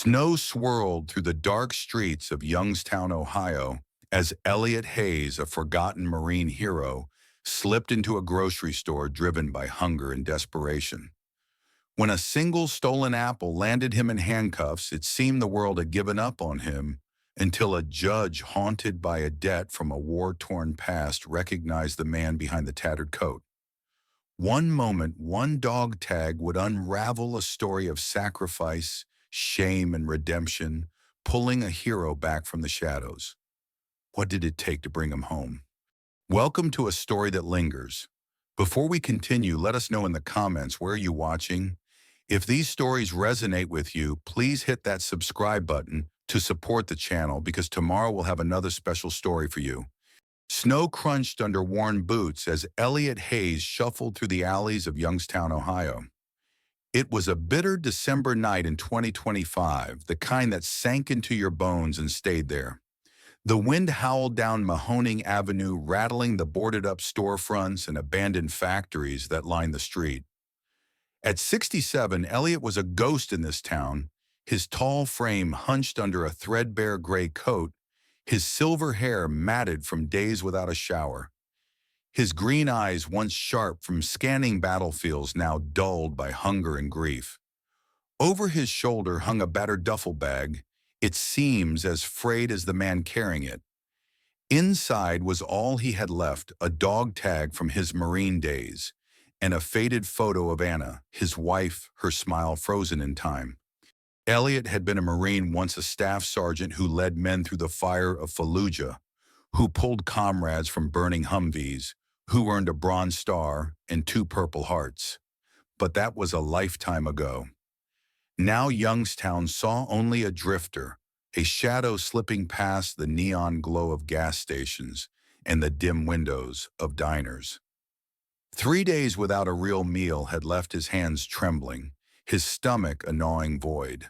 Snow swirled through the dark streets of Youngstown, Ohio, as Elliot Hayes, a forgotten Marine hero, slipped into a grocery store driven by hunger and desperation. When a single stolen apple landed him in handcuffs, it seemed the world had given up on him until a judge haunted by a debt from a war-torn past recognized the man behind the tattered coat. One moment, one dog tag would unravel a story of sacrifice, shame, and redemption, pulling a hero back from the shadows. What did it take to bring him home? Welcome to A Story That Lingers. Before we continue, let us know in the comments where you're watching. If these stories resonate with you, please hit that subscribe button to support the channel because tomorrow we'll have another special story for you. Snow crunched under worn boots as Elliot Hayes shuffled through the alleys of Youngstown, Ohio. It was a bitter December night in 2025, the kind that sank into your bones and stayed there. The wind howled down Mahoning Avenue, rattling the boarded-up storefronts and abandoned factories that lined the street. At 67, Elliot was a ghost in this town, his tall frame hunched under a threadbare gray coat, his silver hair matted from days without a shower. His green eyes, once sharp from scanning battlefields, now dulled by hunger and grief. Over his shoulder hung a battered duffel bag, its seams as frayed as the man carrying it. Inside was all he had left, a dog tag from his Marine days, and a faded photo of Anna, his wife, her smile frozen in time. Elliot had been a Marine, once a staff sergeant who led men through the fire of Fallujah, who pulled comrades from burning Humvees, who earned a Bronze Star and 2 Purple Hearts. But that was a lifetime ago. Now Youngstown saw only a drifter, a shadow slipping past the neon glow of gas stations and the dim windows of diners. 3 days without a real meal had left his hands trembling, his stomach a gnawing void.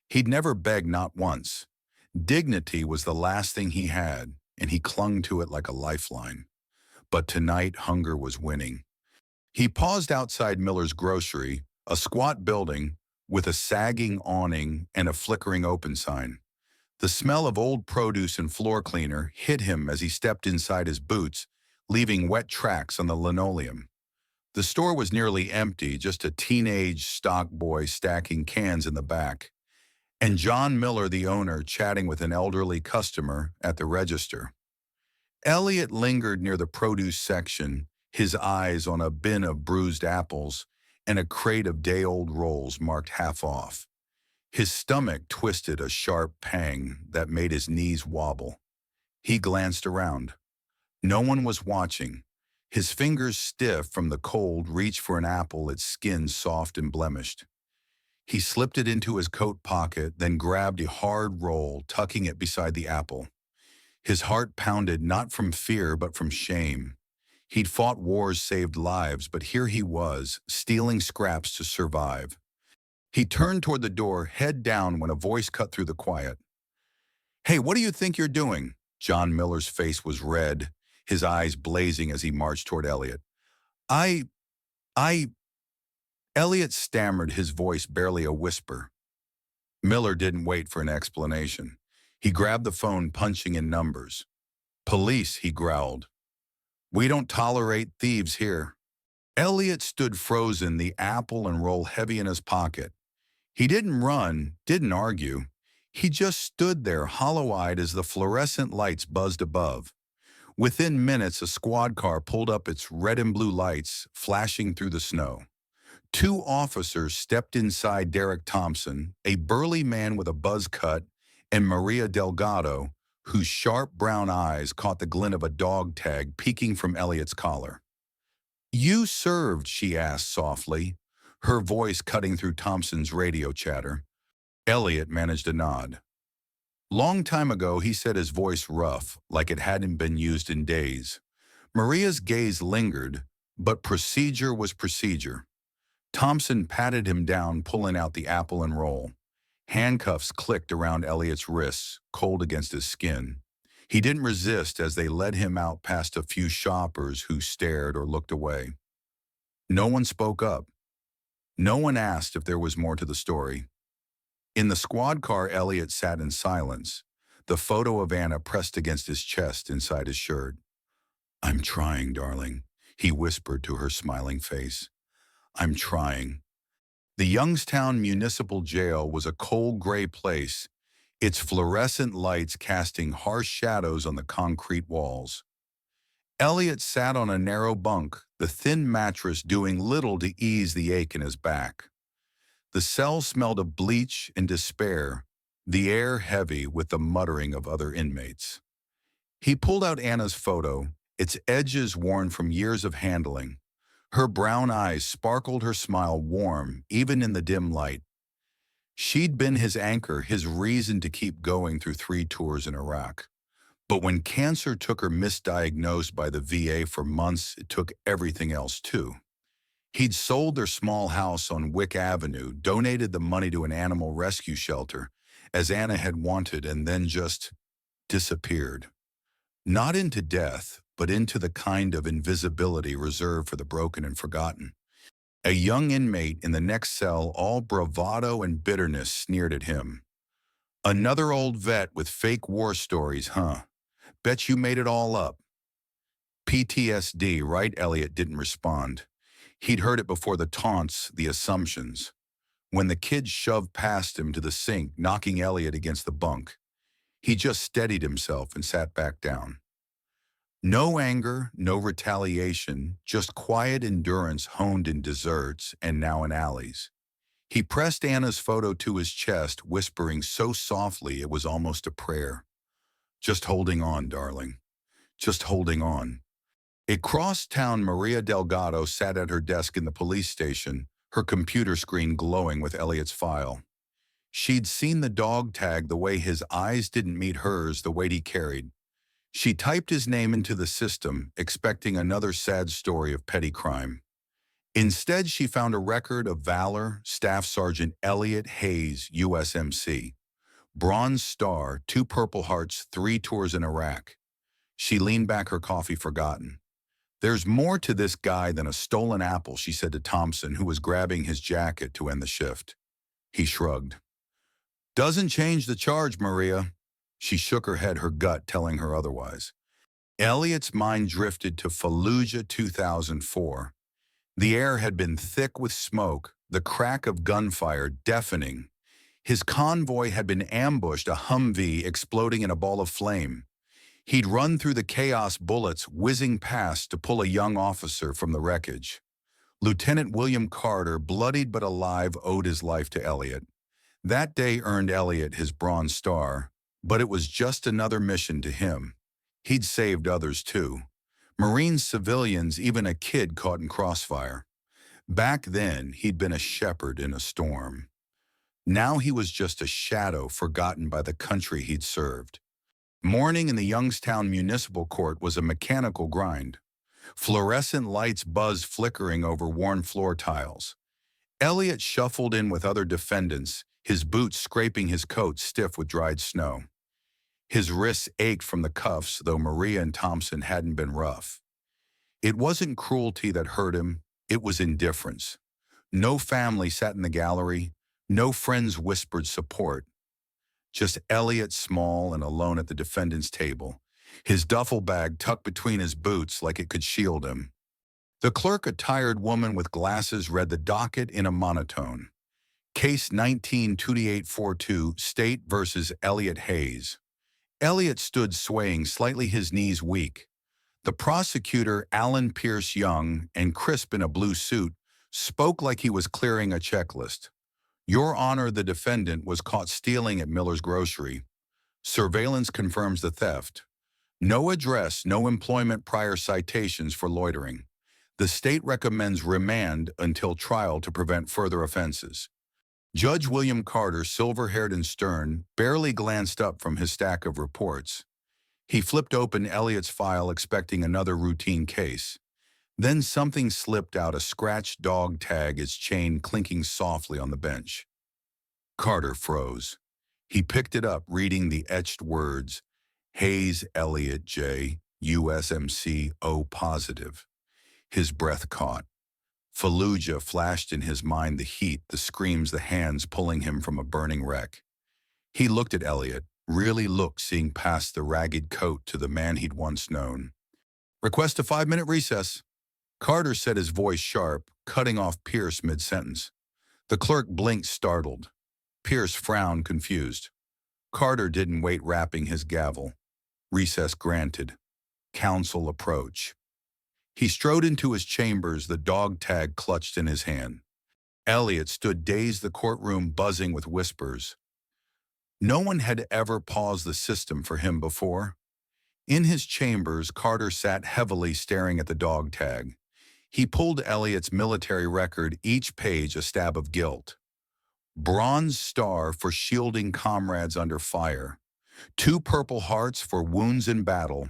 He'd never begged, not once. Dignity was the last thing he had, and he clung to it like a lifeline. But tonight, hunger was winning. He paused outside Miller's Grocery, a squat building with a sagging awning and a flickering open sign. The smell of old produce and floor cleaner hit him as he stepped inside his boots, leaving wet tracks on the linoleum. The store was nearly empty, just a teenage stock boy stacking cans in the back, and John Miller, the owner, chatting with an elderly customer at the register. Elliot lingered near the produce section, his eyes on a bin of bruised apples and a crate of day-old rolls marked half off. His stomach twisted a sharp pang that made his knees wobble. He glanced around. No one was watching. His fingers, stiff from the cold, reached for an apple, its skin soft and blemished. He slipped it into his coat pocket, then grabbed a hard roll, tucking it beside the apple. His heart pounded not from fear but from shame. He'd fought wars, saved lives, but here he was, stealing scraps to survive. He turned toward the door, head down, when a voice cut through the quiet. "Hey, what do you think you're doing?" John Miller's face was red, his eyes blazing as he marched toward Elliot. I... Elliot stammered, his voice barely a whisper. Miller didn't wait for an explanation. He grabbed the phone, punching in numbers. "Police," he growled. "We don't tolerate thieves here." Elliot stood frozen, the apple and roll heavy in his pocket. He didn't run, didn't argue. He just stood there, hollow-eyed as the fluorescent lights buzzed above. Within minutes, a squad car pulled up, its red and blue lights flashing through the snow. 2 officers stepped inside: Derek Thompson, a burly man with a buzz cut, and Maria Delgado, whose sharp brown eyes caught the glint of a dog tag peeking from Elliot's collar. "You served?" she asked softly, her voice cutting through Thompson's radio chatter. Elliot managed a nod. "Long time ago," he said, his voice rough, like it hadn't been used in days. Maria's gaze lingered, but procedure was procedure. Thompson patted him down, pulling out the apple and roll. Handcuffs clicked around Elliot's wrists, cold against his skin. He didn't resist as they led him out past a few shoppers who stared or looked away. No one spoke up. No one asked if there was more to the story. In the squad car, Elliot sat in silence, the photo of Anna pressed against his chest inside his shirt. "I'm trying, darling," he whispered to her smiling face. "I'm trying." The Youngstown Municipal Jail was a cold gray place, its fluorescent lights casting harsh shadows on the concrete walls. Elliot sat on a narrow bunk, the thin mattress doing little to ease the ache in his back. The cell smelled of bleach and despair, the air heavy with the muttering of other inmates. He pulled out Anna's photo, its edges worn from years of handling. Her brown eyes sparkled, her smile warm, even in the dim light. She'd been his anchor, his reason to keep going through 3 tours in Iraq. But when cancer took her misdiagnosed by the VA for months, it took everything else too. He'd sold their small house on Wick Avenue, donated the money to an animal rescue shelter, as Anna had wanted, and then just disappeared. Not into death, but into the kind of invisibility reserved for the broken and forgotten. A young inmate in the next cell, all bravado and bitterness, sneered at him. "Another old vet with fake war stories, huh? Bet you made it all up." PTSD, right? Elliot didn't respond. He'd heard it before, the taunts, the assumptions. When the kid shoved past him to the sink, knocking Elliot against the bunk, he just steadied himself and sat back down. No anger, no retaliation, just quiet endurance honed in deserts and now in alleys. He pressed Anna's photo to his chest, whispering so softly it was almost a prayer. "Just holding on, darling. Just holding on." Across town, Maria Delgado sat at her desk in the police station, her computer screen glowing with Elliot's file. She'd seen the dog tag, the way his eyes didn't meet hers, the weight he carried. She typed his name into the system, expecting another sad story of petty crime. Instead, she found a record of valor: Staff Sergeant Elliot Hayes, USMC. Bronze Star, 2 Purple Hearts, 3 tours in Iraq. She leaned back, her coffee forgotten. "There's more to this guy than a stolen apple," she said to Thompson, who was grabbing his jacket to end the shift. He shrugged. "Doesn't change the charge, Maria." She shook her head, her gut telling her otherwise. Elliot's mind drifted to Fallujah 2004. The air had been thick with smoke, the crack of gunfire deafening. His convoy had been ambushed, a Humvee exploding in a ball of flame. He'd run through the chaos, bullets whizzing past, to pull a young officer from the wreckage. Lieutenant William Carter, bloodied but alive, owed his life to Elliot. That day earned Elliot his Bronze Star, but it was just another mission to him. He'd saved others too. Marines, civilians, even a kid caught in crossfire. Back then, he'd been a shepherd in a storm. Now he was just a shadow forgotten by the country he'd served. Morning in the Youngstown Municipal Court was a mechanical grind. Fluorescent lights buzzed, flickering over worn floor tiles. Elliot shuffled in with other defendants, his boots scraping his coat stiff with dried snow. His wrists ached from the cuffs, though Maria and Thompson hadn't been rough. It wasn't cruelty that hurt him, it was indifference. No family sat in the gallery, no friends whispered support. Just Elliot, small and alone at the defendant's table, his duffel bag tucked between his boots like it could shield him. The clerk, a tired woman with glasses, read the docket in a monotone. Case 19-2842, State versus Elliot Hayes. Elliot stood swaying slightly, his knees weak. The prosecutor, Alan Pierce Young, and crisp in a blue suit, spoke like he was clearing a checklist. "Your Honor, the defendant was caught stealing at Miller's Grocery. Surveillance confirms the theft. No address, no employment, prior citations for loitering. The state recommends remand until trial to prevent further offenses." Judge William Carter, silver-haired and stern, barely glanced up from his stack of reports. He flipped open Elliot's file, expecting another routine case. Then something slipped out, a scratched dog tag, its chain clinking softly on the bench. Carter froze. He picked it up, reading the etched words, "Hayes Elliot J, USMC O positive." His breath caught. Fallujah flashed in his mind, the heat, the screams, the hands pulling him from a burning wreck. He looked at Elliot, really looked, seeing past the ragged coat to the man he'd once known. "Request a 5-minute recess." Carter said, his voice sharp, cutting off Pierce mid-sentence. The clerk blinked, startled. Pierce frowned, confused. Carter didn't wait, rapping his gavel. Recess granted. Counsel approach. He strode into his chambers, the dog tag clutched in his hand. Elliot stood dazed, the courtroom buzzing with whispers. No one had ever paused the system for him before. In his chambers, Carter sat heavily, staring at the dog tag. He pulled Elliot's military record, each page a stab of guilt. Bronze Star for shielding comrades under fire. 2 Purple Hearts for wounds in battle.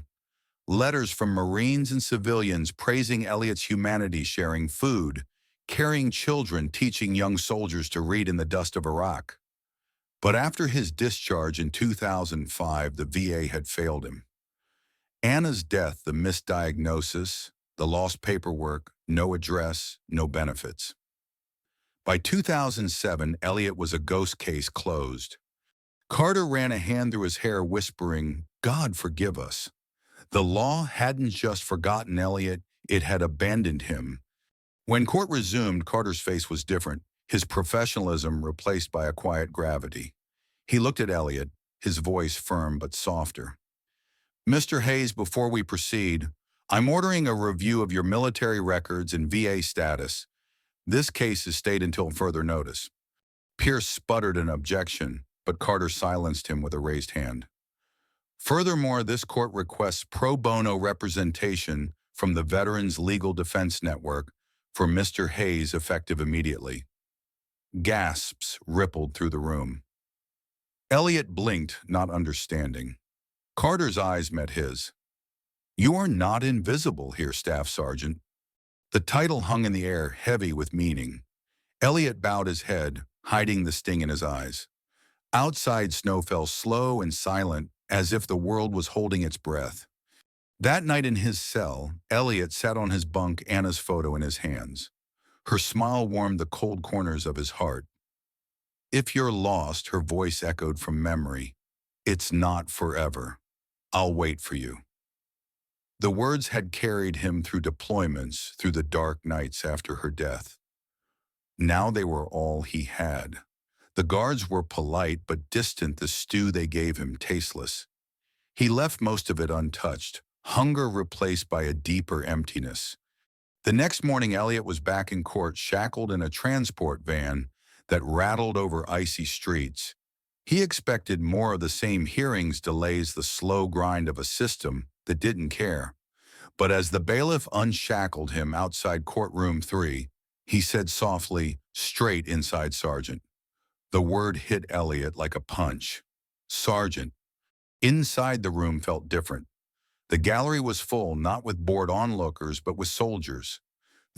Letters from Marines and civilians praising Elliot's humanity, sharing food, carrying children, teaching young soldiers to read in the dust of Iraq. But after his discharge in 2005, the VA had failed him. Anna's death, the misdiagnosis, the lost paperwork, no address, no benefits. By 2007, Elliot was a ghost case, closed. Carter ran a hand through his hair, whispering, "God forgive us." The law hadn't just forgotten Elliot, it had abandoned him. When court resumed, Carter's face was different, his professionalism replaced by a quiet gravity. He looked at Elliot, his voice firm but softer. "Mr. Hayes, before we proceed, I'm ordering a review of your military records and VA status. This case is stayed until further notice." Pierce sputtered an objection, but Carter silenced him with a raised hand. "Furthermore, this court requests pro bono representation from the Veterans Legal Defense Network for Mr. Hayes, effective immediately." Gasps rippled through the room. Elliot blinked, not understanding. Carter's eyes met his. "You are not invisible here, Staff Sergeant." The title hung in the air, heavy with meaning. Elliot bowed his head, hiding the sting in his eyes. Outside, snow fell slow and silent, as if the world was holding its breath. That night in his cell, Elliot sat on his bunk, Anna's photo in his hands. Her smile warmed the cold corners of his heart. "If you're lost," her voice echoed from memory, "it's not forever. I'll wait for you." The words had carried him through deployments, through the dark nights after her death. Now they were all he had. The guards were polite but distant, the stew they gave him tasteless. He left most of it untouched, hunger replaced by a deeper emptiness. The next morning, Elliot was back in court, shackled in a transport van that rattled over icy streets. He expected more of the same: hearings, delays, the slow grind of a system that didn't care. But as the bailiff unshackled him outside courtroom 3, he said softly, "Straight inside, Sergeant." The word hit Elliot like a punch. Sergeant. Inside, the room felt different. The gallery was full, not with bored onlookers, but with soldiers.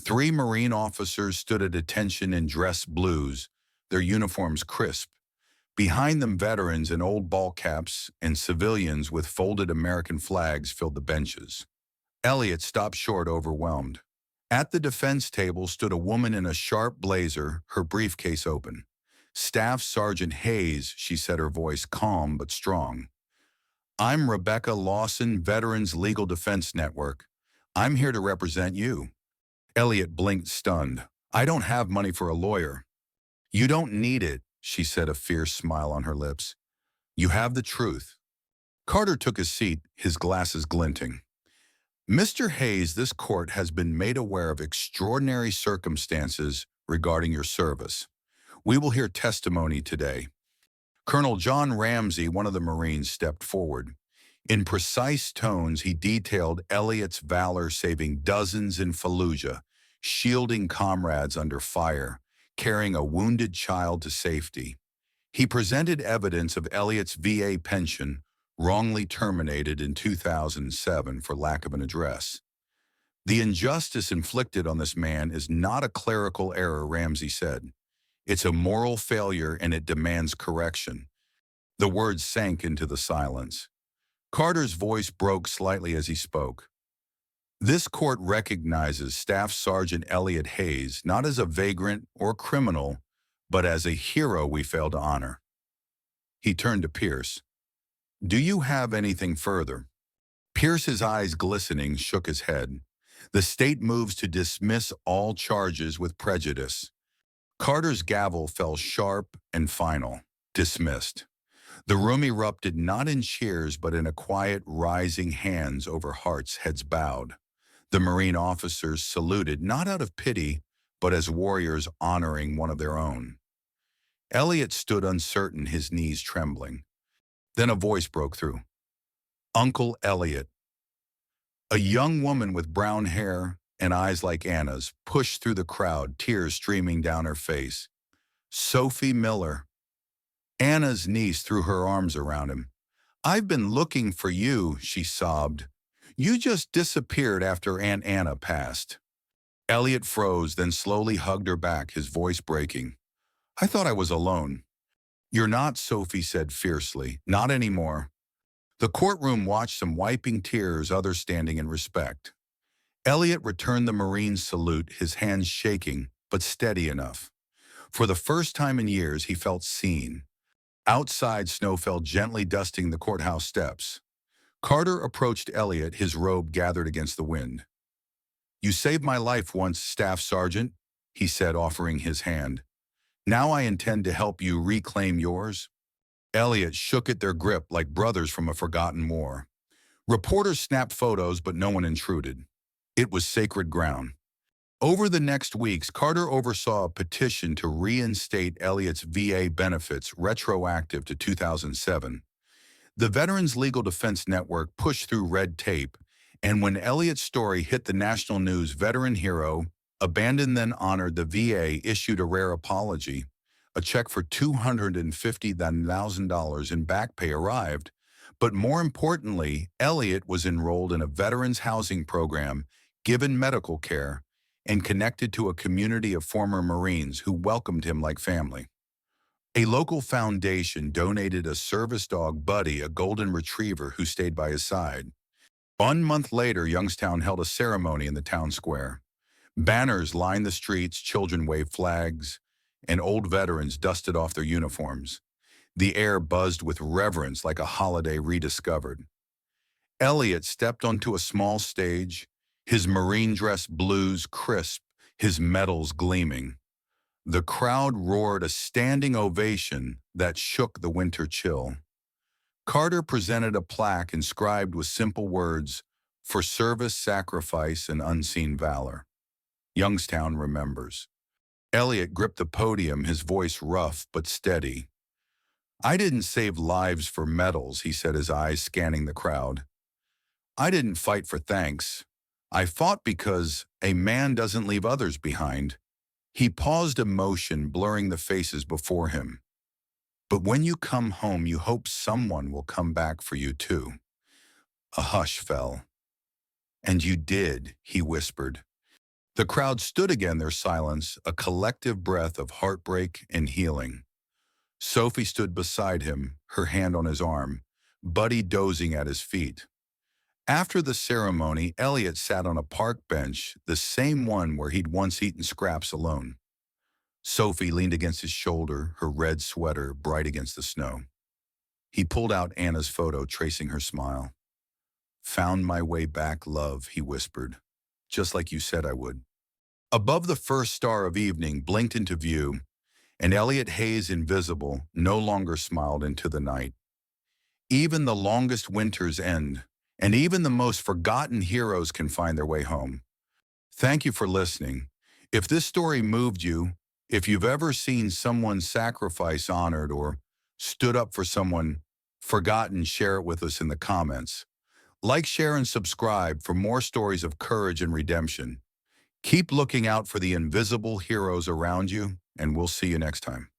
3 Marine officers stood at attention in dress blues, their uniforms crisp. Behind them, veterans in old ball caps and civilians with folded American flags filled the benches. Elliot stopped short, overwhelmed. At the defense table stood a woman in a sharp blazer, her briefcase open. "Staff Sergeant Hayes," she said, her voice calm but strong. "I'm Rebecca Lawson, Veterans Legal Defense Network. I'm here to represent you." Elliot blinked, stunned. "I don't have money for a lawyer." "You don't need it," she said, a fierce smile on her lips. "You have the truth." Carter took his seat, his glasses glinting. "Mr. Hayes, this court has been made aware of extraordinary circumstances regarding your service. We will hear testimony today." Colonel John Ramsey, one of the Marines, stepped forward. In precise tones, he detailed Elliot's valor, saving dozens in Fallujah, shielding comrades under fire, carrying a wounded child to safety. He presented evidence of Elliot's VA pension, wrongly terminated in 2007 for lack of an address. "The injustice inflicted on this man is not a clerical error," Ramsey said. "It's a moral failure, and it demands correction." The words sank into the silence. Carter's voice broke slightly as he spoke. This court recognizes Staff Sergeant Elliot Hayes not as a vagrant or criminal, but as a hero we fail to honor. He turned to Pierce. Do you have anything further? Pierce's eyes glistening, shook his head. The state moves to dismiss all charges with prejudice. Carter's gavel fell sharp and final. Dismissed. The room erupted not in cheers but in a quiet rising hands over hearts, heads bowed. The Marine officers saluted not out of pity, but as warriors honoring one of their own. Elliot stood uncertain, his knees trembling. Then a voice broke through. Uncle Elliot. A young woman with brown hair and eyes like Anna's pushed through the crowd, tears streaming down her face. Sophie Miller. Anna's niece threw her arms around him. I've been looking for you, she sobbed. You just disappeared after Aunt Anna passed. Elliot froze, then slowly hugged her back, his voice breaking. I thought I was alone. You're not, Sophie said fiercely. Not anymore. The courtroom watched some wiping tears, others standing in respect. Elliot returned the Marine's salute, his hands shaking, but steady enough. For the first time in years, he felt seen. Outside, snow fell gently, dusting the courthouse steps. Carter approached Elliot, his robe gathered against the wind. You saved my life once, Staff Sergeant, he said, offering his hand. Now I intend to help you reclaim yours. Elliot shook at their grip like brothers from a forgotten war. Reporters snapped photos, but no one intruded. It was sacred ground. Over the next weeks, Carter oversaw a petition to reinstate Elliot's VA benefits retroactive to 2007. The Veterans Legal Defense Network pushed through red tape, and when Elliot's story hit the national news, veteran hero, abandoned then honored, the VA issued a rare apology. A check for $250,000 in back pay arrived, but more importantly, Elliot was enrolled in a veterans housing program, given medical care, and connected to a community of former Marines who welcomed him like family. A local foundation donated a service dog, Buddy, a golden retriever who stayed by his side. 1 month later, Youngstown held a ceremony in the town square. Banners lined the streets, children waved flags, and old veterans dusted off their uniforms. The air buzzed with reverence like a holiday rediscovered. Elliot stepped onto a small stage, his Marine dress blues crisp, his medals gleaming. The crowd roared a standing ovation that shook the winter chill. Carter presented a plaque inscribed with simple words, "For service, sacrifice, and unseen valor." Youngstown remembers. Elliot gripped the podium, his voice rough but steady. I didn't save lives for medals, he said, his eyes scanning the crowd. I didn't fight for thanks. I fought because a man doesn't leave others behind. He paused, emotion blurring the faces before him. But when you come home, you hope someone will come back for you too. A hush fell. And you did, he whispered. The crowd stood again, their silence, a collective breath of heartbreak and healing. Sophie stood beside him, her hand on his arm, Buddy dozing at his feet. After the ceremony, Elliot sat on a park bench, the same one where he'd once eaten scraps alone. Sophie leaned against his shoulder, her red sweater bright against the snow. He pulled out Anna's photo, tracing her smile. Found my way back, love, he whispered, just like you said I would. Above, the first star of evening blinked into view, and Elliot Hayes, invisible, no longer smiled into the night. Even the longest winters end, and even the most forgotten heroes can find their way home. Thank you for listening. If this story moved you, if you've ever seen someone sacrifice honored or stood up for someone forgotten, share it with us in the comments. Like, share, and subscribe for more stories of courage and redemption. Keep looking out for the invisible heroes around you, and we'll see you next time.